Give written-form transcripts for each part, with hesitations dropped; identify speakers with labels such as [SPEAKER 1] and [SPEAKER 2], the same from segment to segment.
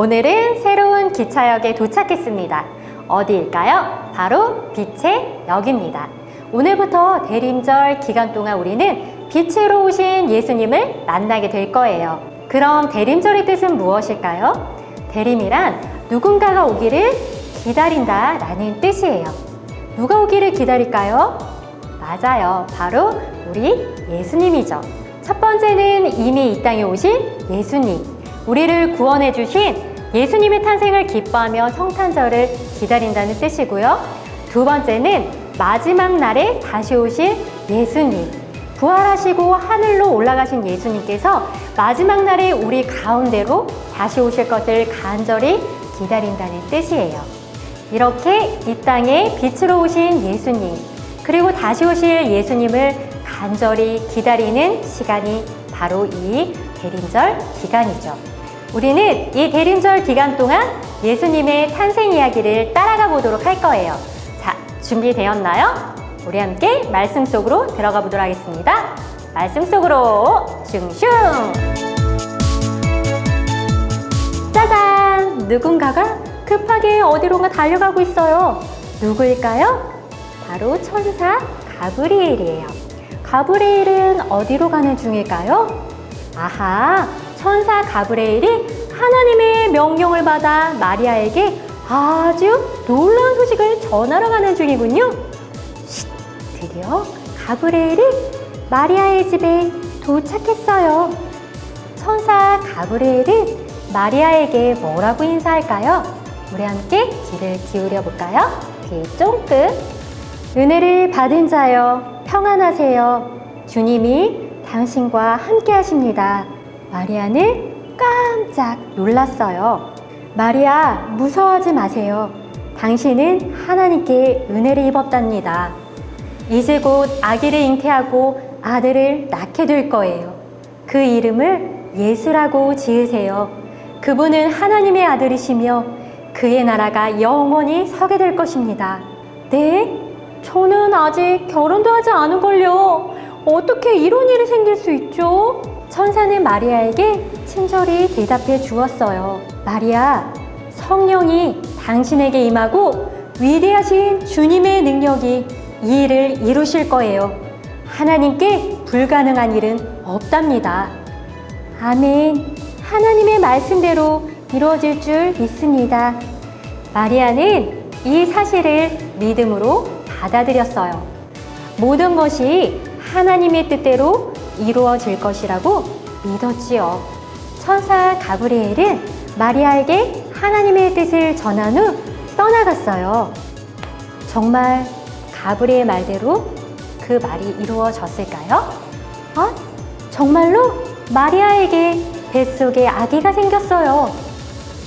[SPEAKER 1] 오늘은 새로운 기차역에 도착했습니다. 어디일까요? 바로 빛의 역입니다. 오늘부터 대림절 기간 동안 우리는 빛으로 오신 예수님을 만나게 될 거예요. 그럼 대림절의 뜻은 무엇일까요? 대림이란 누군가가 오기를 기다린다 라는 뜻이에요. 누가 오기를 기다릴까요? 맞아요. 바로 우리 예수님이죠. 첫 번째는 이미 이 땅에 오신 예수님, 우리를 구원해 주신 예수님의 탄생을 기뻐하며 성탄절을 기다린다는 뜻이고요. 두 번째는 마지막 날에 다시 오실 예수님, 부활하시고 하늘로 올라가신 예수님께서 마지막 날에 우리 가운데로 다시 오실 것을 간절히 기다린다는 뜻이에요. 이렇게 이 땅에 빛으로 오신 예수님, 그리고 다시 오실 예수님을 간절히 기다리는 시간이 바로 이 대림절 기간이죠. 우리는 이 대림절 기간 동안 예수님의 탄생 이야기를 따라가 보도록 할 거예요. 자, 준비되었나요? 우리 함께 말씀 속으로 들어가 보도록 하겠습니다. 말씀 속으로 슝슝! 짜잔! 누군가가 급하게 어디론가 달려가고 있어요. 누구일까요? 바로 천사 가브리엘이에요. 가브리엘은 어디로 가는 중일까요? 아하! 천사 가브리엘이 하나님의 명령을 받아 마리아에게 아주 놀라운 소식을 전하러 가는 중이군요. 드디어 가브리엘이 마리아의 집에 도착했어요. 천사 가브리엘은 마리아에게 뭐라고 인사할까요? 우리 함께 귀를 기울여 볼까요? 귀 쫑긋. 은혜를 받은 자여 평안하세요. 주님이 당신과 함께 하십니다. 마리아는 깜짝 놀랐어요. 마리아, 무서워하지 마세요. 당신은 하나님께 은혜를 입었답니다. 이제 곧 아기를 잉태하고 아들을 낳게 될 거예요. 그 이름을 예수라고 지으세요. 그분은 하나님의 아들이시며 그의 나라가 영원히 서게 될 것입니다. 네? 저는 아직 결혼도 하지 않은걸요. 어떻게 이런 일이 생길 수 있죠? 천사는 마리아에게 친절히 대답해 주었어요. 마리아, 성령이 당신에게 임하고 위대하신 주님의 능력이 이 일을 이루실 거예요. 하나님께 불가능한 일은 없답니다. 아멘. 하나님의 말씀대로 이루어질 줄 믿습니다. 마리아는 이 사실을 믿음으로 받아들였어요. 모든 것이 하나님의 뜻대로 이루어질 것이라고 믿었지요. 천사 가브리엘은 마리아에게 하나님의 뜻을 전한 후 떠나갔어요. 정말 가브리엘 말대로 그 말이 이루어졌을까요? 정말로 마리아에게 뱃속에 아기가 생겼어요.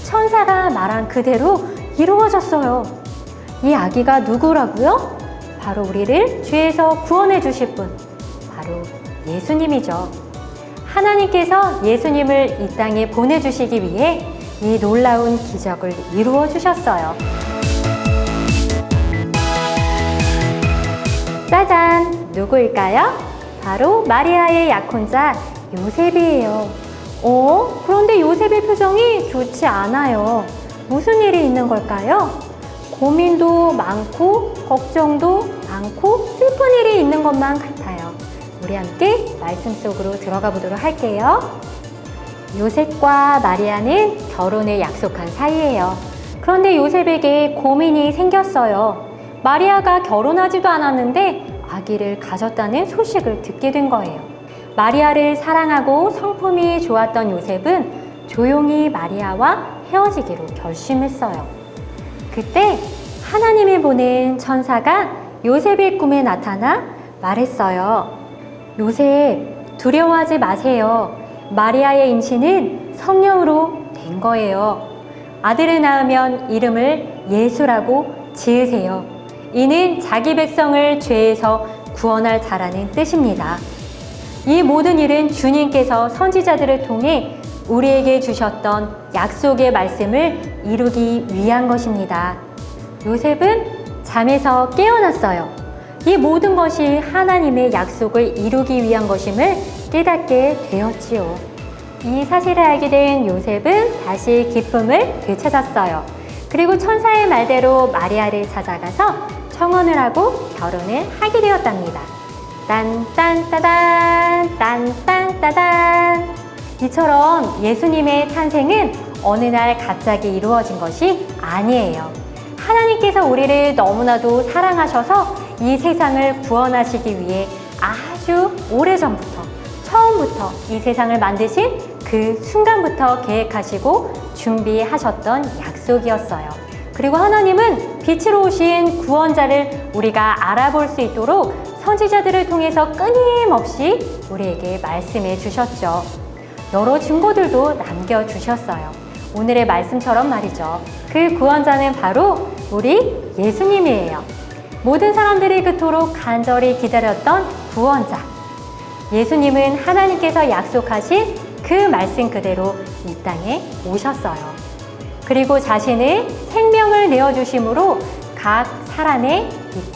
[SPEAKER 1] 천사가 말한 그대로 이루어졌어요. 이 아기가 누구라고요? 바로 우리를 죄에서 구원해 주실 분, 바로 예수님이죠. 하나님께서 예수님을 이 땅에 보내주시기 위해 이 놀라운 기적을 이루어 주셨어요. 짜잔! 누구일까요? 바로 마리아의 약혼자 요셉이에요. 그런데 요셉의 표정이 좋지 않아요. 무슨 일이 있는 걸까요? 고민도 많고 걱정도 많고 슬픈 일이 있는 것만 같아요. 우리 함께 말씀 속으로 들어가 보도록 할게요. 요셉과 마리아는 결혼을 약속한 사이예요. 그런데 요셉에게 고민이 생겼어요. 마리아가 결혼하지도 않았는데 아기를 가졌다는 소식을 듣게 된 거예요. 마리아를 사랑하고 성품이 좋았던 요셉은 조용히 마리아와 헤어지기로 결심했어요. 그때 하나님이 보낸 천사가 요셉의 꿈에 나타나 말했어요. 요셉, 두려워하지 마세요. 마리아의 임신은 성령으로 된 거예요. 아들을 낳으면 이름을 예수라고 지으세요. 이는 자기 백성을 죄에서 구원할 자라는 뜻입니다. 이 모든 일은 주님께서 선지자들을 통해 우리에게 주셨던 약속의 말씀을 이루기 위한 것입니다. 요셉은 잠에서 깨어났어요. 이 모든 것이 하나님의 약속을 이루기 위한 것임을 깨닫게 되었지요. 이 사실을 알게 된 요셉은 다시 기쁨을 되찾았어요. 그리고 천사의 말대로 마리아를 찾아가서 청혼을 하고 결혼을 하게 되었답니다. 딴딴따단 딴딴따단. 이처럼 예수님의 탄생은 어느 날 갑자기 이루어진 것이 아니에요. 하나님께서 우리를 너무나도 사랑하셔서 이 세상을 구원하시기 위해 아주 오래전부터, 처음부터 이 세상을 만드신 그 순간부터 계획하시고 준비하셨던 약속이었어요. 그리고 하나님은 빛으로 오신 구원자를 우리가 알아볼 수 있도록 선지자들을 통해서 끊임없이 우리에게 말씀해 주셨죠. 여러 증거들도 남겨주셨어요. 오늘의 말씀처럼 말이죠. 그 구원자는 바로 우리 예수님이에요. 모든 사람들이 그토록 간절히 기다렸던 구원자. 예수님은 하나님께서 약속하신 그 말씀 그대로 이 땅에 오셨어요. 그리고 자신의 생명을 내어주심으로 각 사람의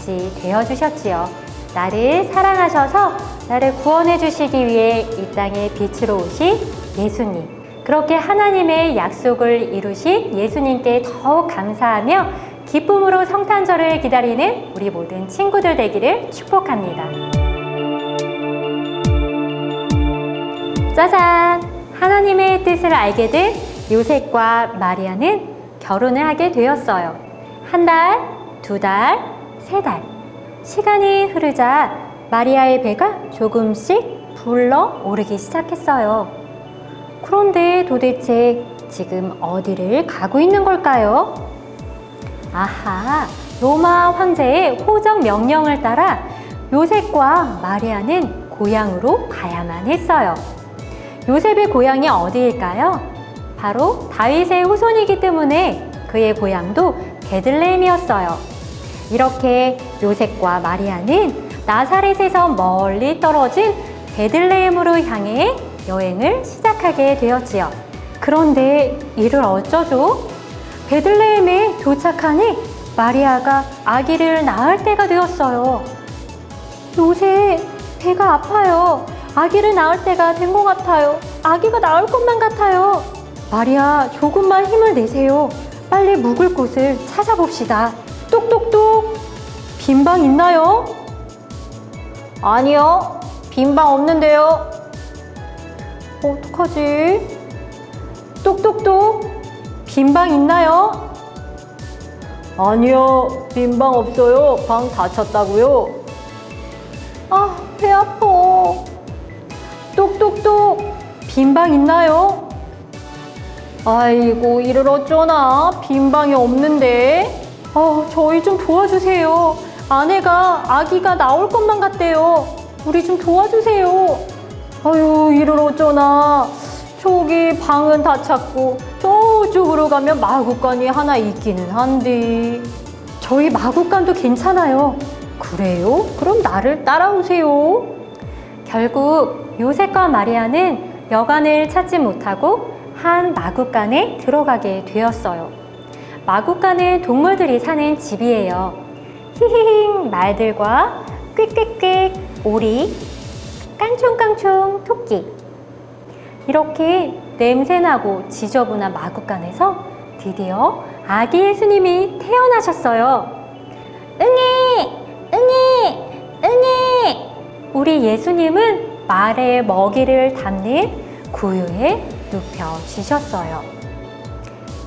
[SPEAKER 1] 빛이 되어주셨지요. 나를 사랑하셔서 나를 구원해 주시기 위해 이 땅에 빛으로 오신 예수님. 그렇게 하나님의 약속을 이루신 예수님께 더욱 감사하며 기쁨으로 성탄절을 기다리는 우리 모든 친구들 되기를 축복합니다. 짜잔! 하나님의 뜻을 알게 된 요셉과 마리아는 결혼을 하게 되었어요. 한 달, 두 달, 세 달. 시간이 흐르자 마리아의 배가 조금씩 불러 오르기 시작했어요. 그런데 도대체 지금 어디를 가고 있는 걸까요? 아하, 로마 황제의 호적 명령을 따라 요셉과 마리아는 고향으로 가야만 했어요. 요셉의 고향이 어디일까요? 바로 다윗의 후손이기 때문에 그의 고향도 베들레헴이었어요. 이렇게 요셉과 마리아는 나사렛에서 멀리 떨어진 베들레헴으로 향해 여행을 시작하게 되었지요. 그런데 이를 어쩌죠? 베들레헴에 도착하니 마리아가 아기를 낳을 때가 되었어요. 요셉, 배가 아파요. 아기를 낳을 때가 된 것 같아요. 아기가 나올 것만 같아요. 마리아, 조금만 힘을 내세요. 빨리 묵을 곳을 찾아봅시다. 똑똑똑! 빈방 있나요? 아니요, 빈방 없는데요. 어떡하지? 똑똑똑! 빈방 있나요? 아니요, 빈방 없어요. 방 다 찼다고요. 아, 배 아파. 똑똑똑! 빈방 있나요? 아이고, 이를 어쩌나. 빈방이 없는데. 저희 좀 도와주세요. 아기가 나올 것만 같대요. 우리 좀 도와주세요. 아유, 이를 어쩌나. 저기 방은 다 찼고 저쪽으로 가면 마구간이 하나 있기는 한데. 저희 마구간도 괜찮아요. 그래요? 그럼 나를 따라오세요. 결국 요셉과 마리아는 여관을 찾지 못하고 한 마구간에 들어가게 되었어요. 마구간은 동물들이 사는 집이에요. 히히히 말들과 꽥꽥꽥 오리, 깡총깡총 토끼. 이렇게 냄새나고 지저분한 마구간에서 드디어 아기 예수님이 태어나셨어요. 응애! 응애! 응애! 우리 예수님은 말에 먹이를 담는 구유에 눕혀지셨어요.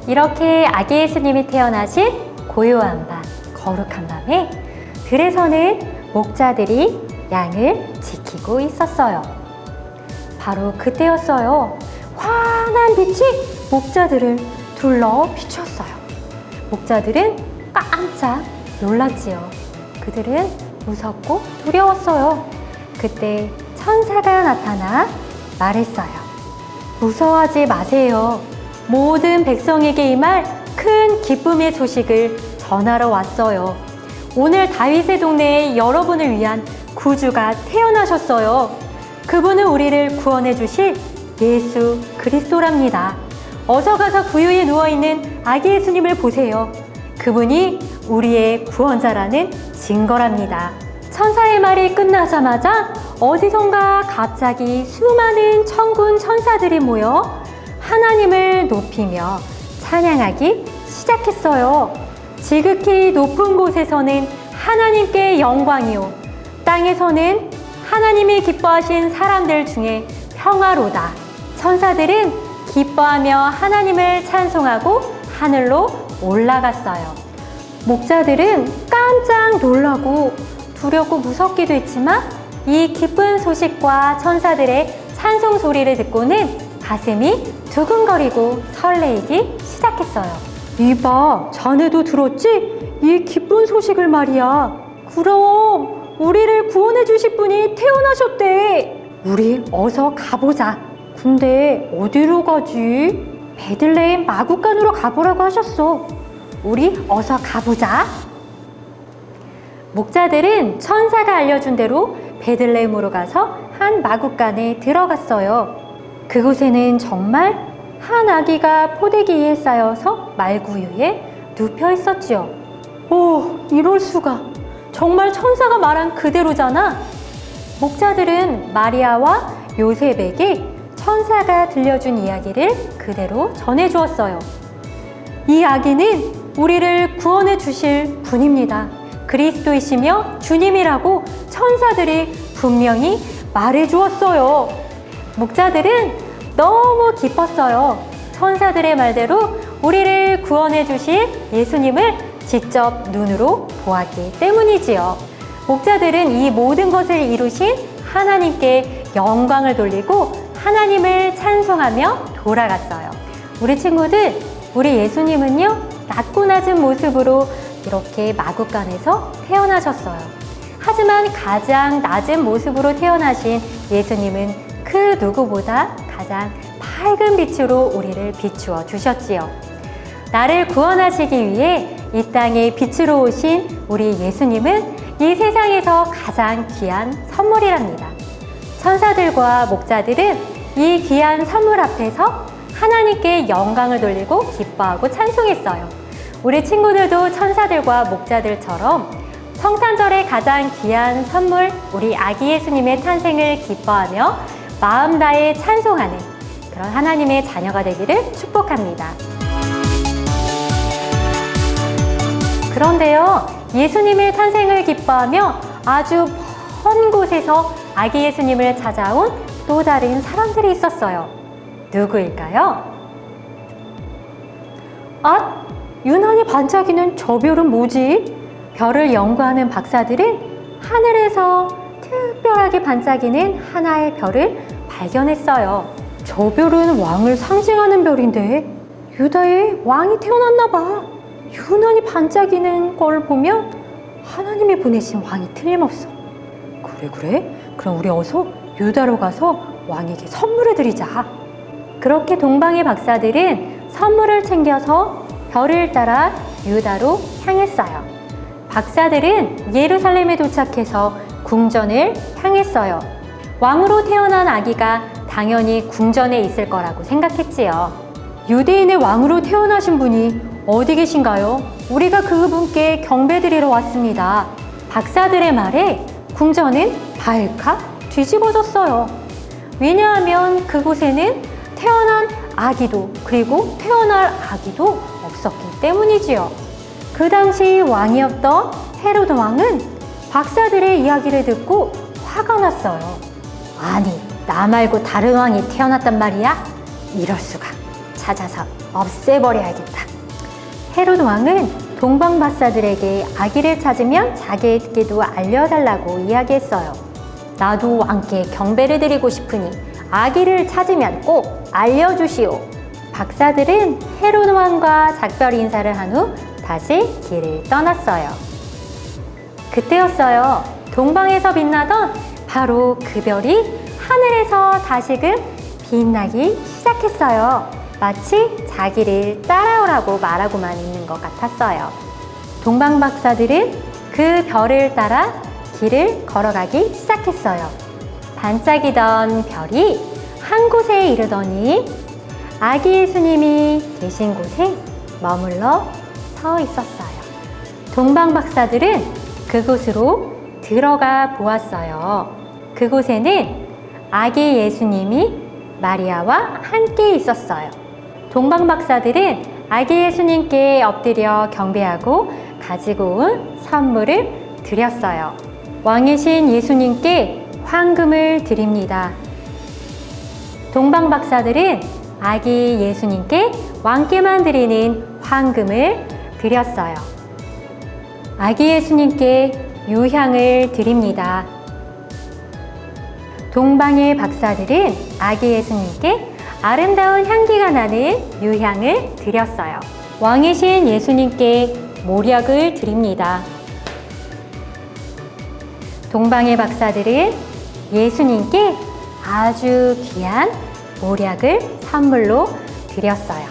[SPEAKER 1] 이렇게 아기 예수님이 태어나신 고요한 밤, 거룩한 밤에 들에서는 목자들이 양을 지키고 있었어요. 바로 그때였어요. 환한 빛이 목자들을 둘러 비추었어요. 목자들은 깜짝 놀랐지요. 그들은 무섭고 두려웠어요. 그때 천사가 나타나 말했어요. 무서워하지 마세요. 모든 백성에게 임할 큰 기쁨의 소식을 전하러 왔어요. 오늘 다윗의 동네에 여러분을 위한 구주가 태어나셨어요. 그분은 우리를 구원해 주실 예수 그리스도랍니다. 어서 가서 구유에 누워있는 아기 예수님을 보세요. 그분이 우리의 구원자라는 증거랍니다. 천사의 말이 끝나자마자 어디선가 갑자기 수많은 천군 천사들이 모여 하나님을 높이며 찬양하기 시작했어요. 지극히 높은 곳에서는 하나님께 영광이요, 땅에서는 하나님이 기뻐하신 사람들 중에 평화로다. 천사들은 기뻐하며 하나님을 찬송하고 하늘로 올라갔어요. 목자들은 깜짝 놀라고 두렵고 무섭기도 했지만 이 기쁜 소식과 천사들의 찬송 소리를 듣고는 가슴이 두근거리고 설레이기 시작했어요. 이봐, 자네도 들었지? 이 기쁜 소식을 말이야. 그럼 우리를 구원해 주실 분이 태어나셨대. 우리 어서 가보자. 근데 어디로 가지? 베들레헴 마구간으로 가보라고 하셨어. 우리 어서 가보자. 목자들은 천사가 알려준 대로 베들레헴으로 가서 한 마구간에 들어갔어요. 그곳에는 정말 한 아기가 포대기에 쌓여서 말구유에 눕혀 있었지요. 오, 이럴 수가. 정말 천사가 말한 그대로잖아. 목자들은 마리아와 요셉에게 천사가 들려준 이야기를 그대로 전해주었어요. 이 아기는 우리를 구원해 주실 분입니다. 그리스도이시며 주님이라고 천사들이 분명히 말해주었어요. 목자들은 너무 기뻤어요. 천사들의 말대로 우리를 구원해 주실 예수님을 직접 눈으로 보았기 때문이지요. 목자들은 이 모든 것을 이루신 하나님께 영광을 돌리고 하나님을 찬송하며 돌아갔어요. 우리 친구들, 우리 예수님은요, 낮고 낮은 모습으로 이렇게 마구간에서 태어나셨어요. 하지만 가장 낮은 모습으로 태어나신 예수님은 그 누구보다 가장 밝은 빛으로 우리를 비추어 주셨지요. 나를 구원하시기 위해 이 땅에 빛으로 오신 우리 예수님은 이 세상에서 가장 귀한 선물이랍니다. 천사들과 목자들은 이 귀한 선물 앞에서 하나님께 영광을 돌리고 기뻐하고 찬송했어요. 우리 친구들도 천사들과 목자들처럼 성탄절의 가장 귀한 선물, 우리 아기 예수님의 탄생을 기뻐하며 마음 다해 찬송하는 그런 하나님의 자녀가 되기를 축복합니다. 그런데요, 예수님의 탄생을 기뻐하며 아주 먼 곳에서 아기 예수님을 찾아온 또 다른 사람들이 있었어요. 누구일까요? 아, 유난히 반짝이는 저 별은 뭐지? 별을 연구하는 박사들은 하늘에서 특별하게 반짝이는 하나의 별을 발견했어요. 저 별은 왕을 상징하는 별인데 유다의 왕이 태어났나 봐. 유난히 반짝이는 걸 보면 하나님이 보내신 왕이 틀림없어. 그래? 그럼 우리 어서 유다로 가서 왕에게 선물을 드리자. 그렇게 동방의 박사들은 선물을 챙겨서 별을 따라 유다로 향했어요. 박사들은 예루살렘에 도착해서 궁전을 향했어요. 왕으로 태어난 아기가 당연히 궁전에 있을 거라고 생각했지요. 유대인의 왕으로 태어나신 분이 어디 계신가요? 우리가 그분께 경배드리러 왔습니다. 박사들의 말에 궁전은 발칵 뒤집어졌어요. 왜냐하면 그곳에는 태어난 아기도 그리고 태어날 아기도 없었기 때문이지요. 그 당시 왕이었던 헤로드 왕은 박사들의 이야기를 듣고 화가 났어요. 아니, 나 말고 다른 왕이 태어났단 말이야? 이럴 수가. 찾아서 없애버려야겠다. 헤로드 왕은 동방 박사들에게 아기를 찾으면 자기에게도 알려달라고 이야기했어요. 나도 왕께 경배를 드리고 싶으니 아기를 찾으면 꼭 알려주시오. 박사들은 헤로드 왕과 작별 인사를 한 후 다시 길을 떠났어요. 그때였어요. 동방에서 빛나던 바로 그 별이 하늘에서 다시금 빛나기 시작했어요. 마치 자기를 따라오라고 말하고만 있는 것 같았어요. 동방 박사들은 그 별을 따라 길을 걸어가기 시작했어요. 반짝이던 별이 한 곳에 이르더니 아기 예수님이 계신 곳에 머물러 서 있었어요. 동방 박사들은 그곳으로 들어가 보았어요. 그곳에는 아기 예수님이 마리아와 함께 있었어요. 동방 박사들은 아기 예수님께 엎드려 경배하고 가지고 온 선물을 드렸어요. 왕이신 예수님께 황금을 드립니다. 동방 박사들은 아기 예수님께 왕께만 드리는 황금을 드렸어요. 아기 예수님께 유향을 드립니다. 동방의 박사들은 아기 예수님께 아름다운 향기가 나는 유향을 드렸어요. 왕이신 예수님께 모략을 드립니다. 동방의 박사들은 예수님께 아주 귀한 모략을 선물로 드렸어요.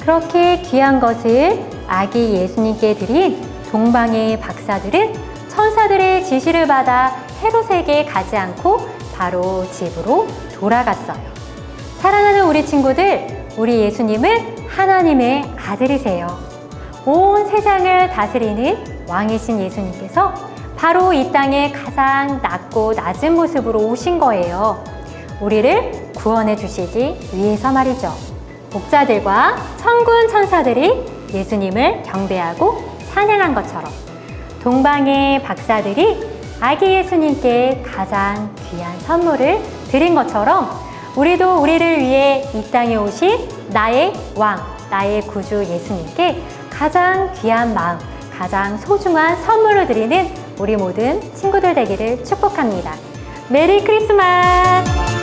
[SPEAKER 1] 그렇게 귀한 것을 아기 예수님께 드린 동방의 박사들은 천사들의 지시를 받아 헤롯에게 가지 않고 바로 집으로 돌아갔어요. 사랑하는 우리 친구들, 우리 예수님은 하나님의 아들이세요. 온 세상을 다스리는 왕이신 예수님께서 바로 이 땅에 가장 낮고 낮은 모습으로 오신 거예요. 우리를 구원해 주시기 위해서 말이죠. 목자들과 천군 천사들이 예수님을 경배하고 찬양한 것처럼 동방의 박사들이 아기 예수님께 가장 귀한 선물을 드린 것처럼 우리도 우리를 위해 이 땅에 오신 나의 왕, 나의 구주 예수님께 가장 귀한 마음, 가장 소중한 선물을 드리는 우리 모든 친구들 되기를 축복합니다. 메리 크리스마스!